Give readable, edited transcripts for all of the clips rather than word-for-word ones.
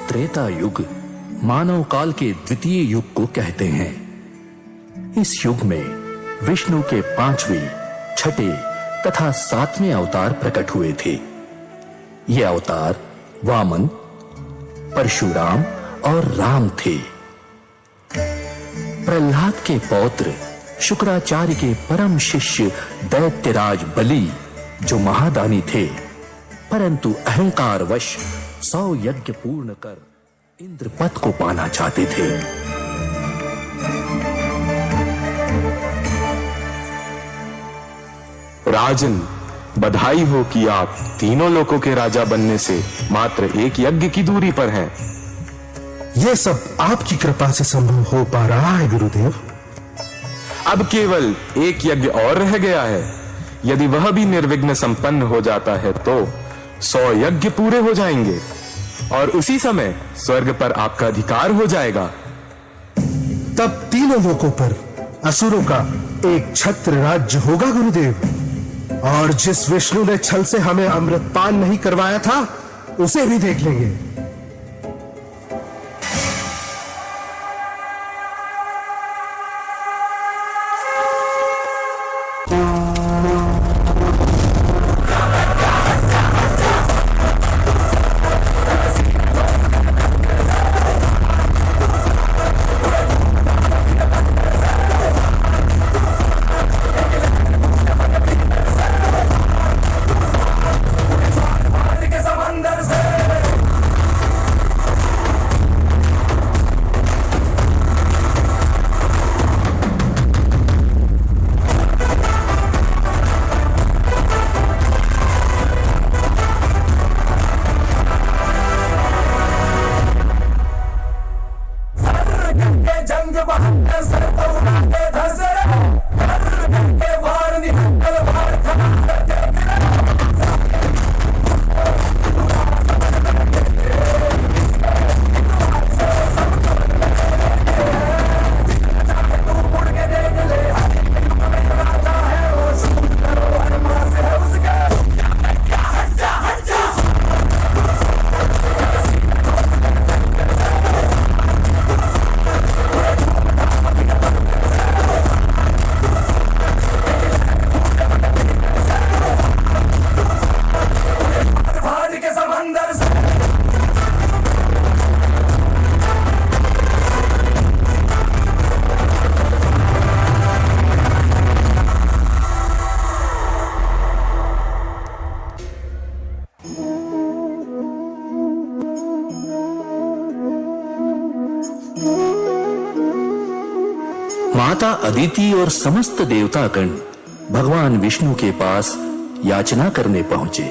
त्रेता युग मानव काल के द्वितीय युग को कहते हैं। इस युग में विष्णु के 5वें, 6ठे तथा 7वें अवतार प्रकट हुए थे। ये अवतार वामन, परशुराम और राम थे। प्रहलाद के पौत्र शुक्राचार्य के परम शिष्य दैत्यराज बलि जो महादानी थे, परंतु अहंकारवश 100 यज्ञ पूर्ण कर इंद्रपद को पाना चाहते थे। राजन, बधाई हो कि आप तीनों लोकों के राजा बनने से मात्र एक यज्ञ की दूरी पर हैं। यह सब आपकी कृपा से संभव हो पा रहा है गुरुदेव। अब केवल एक यज्ञ और रह गया है। यदि वह भी निर्विघ्न संपन्न हो जाता है तो 100 यज्ञ पूरे हो जाएंगे और उसी समय स्वर्ग पर आपका अधिकार हो जाएगा। तब तीनों लोकों पर असुरों का एक छत्र राज्य होगा गुरुदेव। और जिस विष्णु ने छल से हमें अमृतपान नहीं करवाया था, उसे भी देख लेंगे। माता अदिति और समस्त देवतागण भगवान विष्णु के पास याचना करने पहुंचे।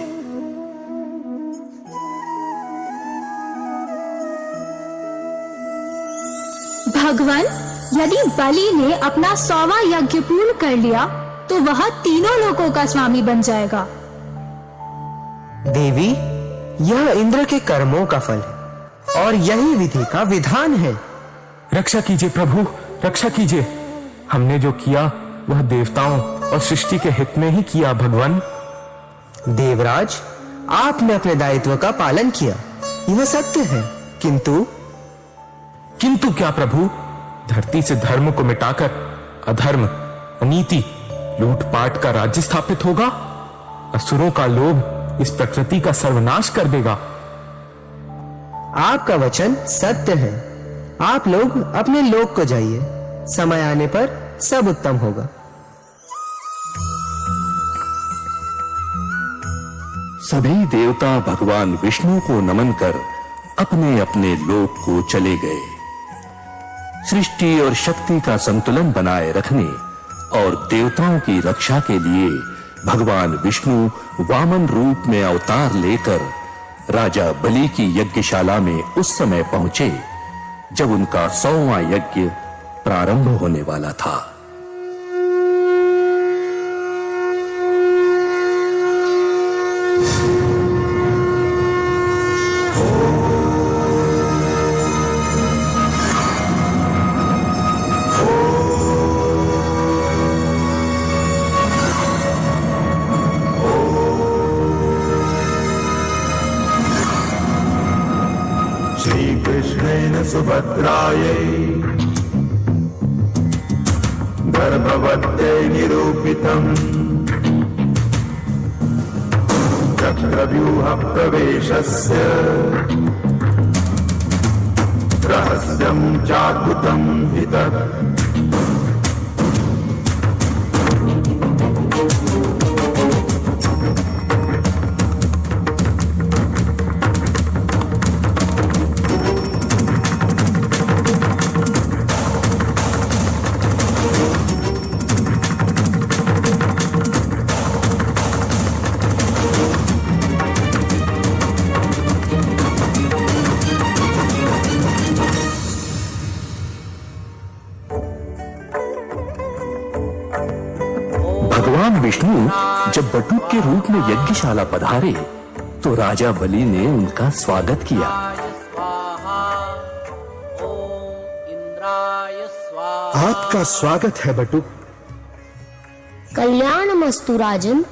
भगवान, यदि बलि ने अपना 100वां यज्ञ पूर्ण कर लिया तो वह तीनों लोकों का स्वामी बन जाएगा। देवी, यह इंद्र के कर्मों का फल है और यही विधि का विधान है। रक्षा कीजिए प्रभु, रक्षा कीजिए। हमने जो किया वह देवताओं और सृष्टि के हित में ही किया। भगवान देवराज, आपने अपने दायित्व का पालन किया, यह सत्य है। किंतु क्या प्रभु? धरती से धर्म को मिटाकर अधर्म, अनीति, लूटपाट का राज्य स्थापित होगा। असुरों का लोभ इस प्रकृति का सर्वनाश कर देगा। आपका वचन सत्य है। आप लोग अपने लोक को जाइए, समय आने पर सब उत्तम होगा। सभी देवता भगवान विष्णु को नमन कर अपने अपने लोक को चले गए। सृष्टि और शक्ति का संतुलन बनाए रखने और देवताओं की रक्षा के लिए भगवान विष्णु वामन रूप में अवतार लेकर राजा बलि की यज्ञशाला में उस समय पहुंचे जब उनका 100वां यज्ञ प्रारंभ होने वाला था। श्री कृष्णेन सुभद्रायै गर्भवत्यै निरूपितम् चक्रव्यूहप्रवेशस्य रहस्यं चाद्भुतं हि तत् भगवान विष्णु जब बटुक के रूप में यज्ञशाला पधारे तो राजा बलि ने उनका स्वागत किया। आपका स्वागत है बटुक। कल्याणमस्तु राजन।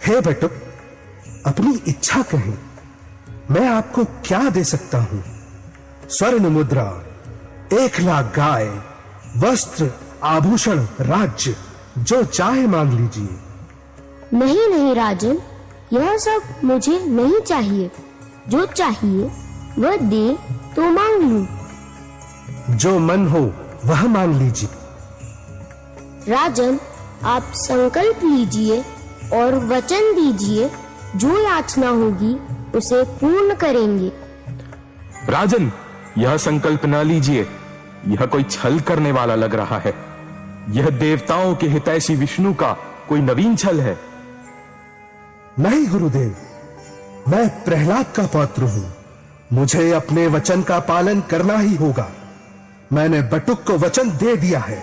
हे बटुक, अपनी इच्छा कहें, मैं आपको क्या दे सकता हूं? स्वर्ण मुद्रा, 1,00,000 गाय, वस्त्र, आभूषण, राज्य, जो चाहे मांग लीजिए। नहीं नहीं राजन, यह सब मुझे नहीं चाहिए। जो चाहिए वह दे तो मांग लूं। जो मन हो वह मांग लीजिए। राजन, आप संकल्प लीजिए और वचन दीजिए, जो याचना होगी उसे पूर्ण करेंगे। राजन, यह संकल्प न लीजिए, यह कोई छल करने वाला लग रहा है। यह देवताओं के हितैषी विष्णु का कोई नवीन छल है। नहीं गुरुदेव, मैं प्रहलाद का पौत्र हूं। मुझे अपने वचन का पालन करना ही होगा। मैंने बटुक को वचन दे दिया है।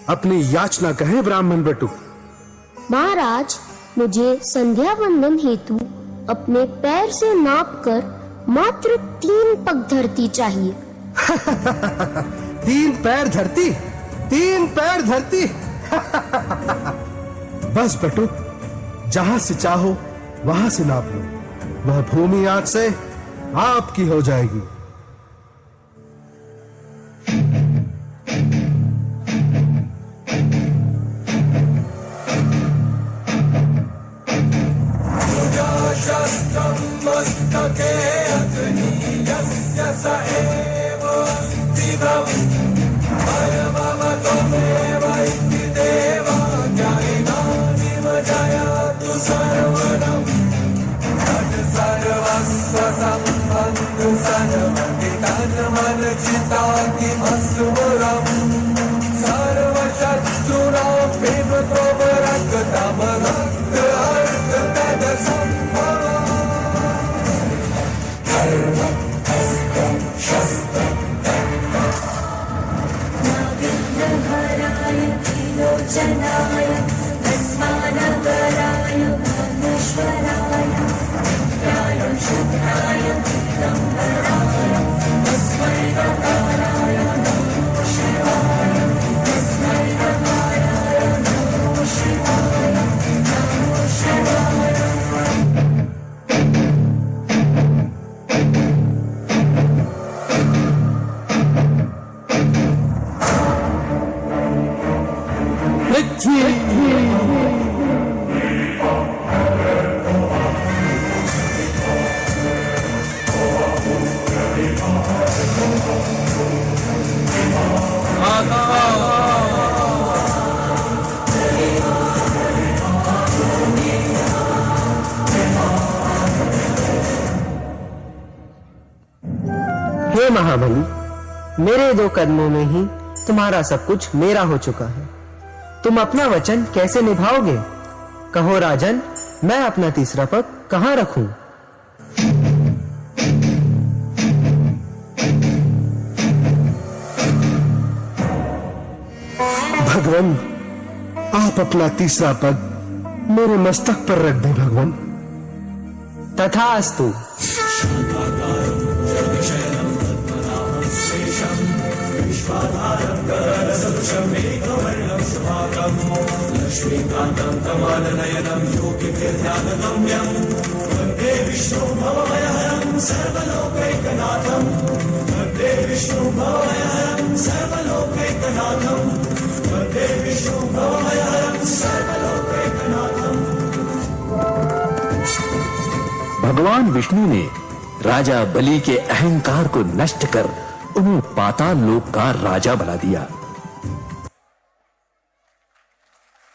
अपनी याचना कहे ब्राह्मण बटुक। महाराज, मुझे संध्या वंदन हेतु अपने पैर से नापकर मात्र 3 पग धरती चाहिए। 3 पैर धरती, 3 पैर धरती। बस बटुक, जहां से चाहो वहां से नाप लो। वह भूमि आज से आपकी हो जाएगी। जनाय भस्मानगराय भुवनेश्वराय प्राय शुद्धाय दिगंबराय तस्मै नकाराय नमो शिवाय तस्मै नकाराय नमो शिवाय नमो शिवाय। हे महाबली, मेरे 2 कदमों में ही तुम्हारा सब कुछ मेरा हो चुका है। तुम अपना वचन कैसे निभाओगे? कहो राजन, मैं अपना तीसरा पग कहां रखूं? भगवान, आप अपना तीसरा पग मेरे मस्तक पर रख दें भगवान। तथास्तु। लक्ष्मीकान्तं कमलनयनं योगिभिर्ध्यानगम्यं वन्दे विष्णुं भवभयहरं सर्वलोकैकनाथं भगवान विष्णु ने राजा बलि के अहंकार को नष्ट कर उन्हें पाताल लोक का राजा बना दिया।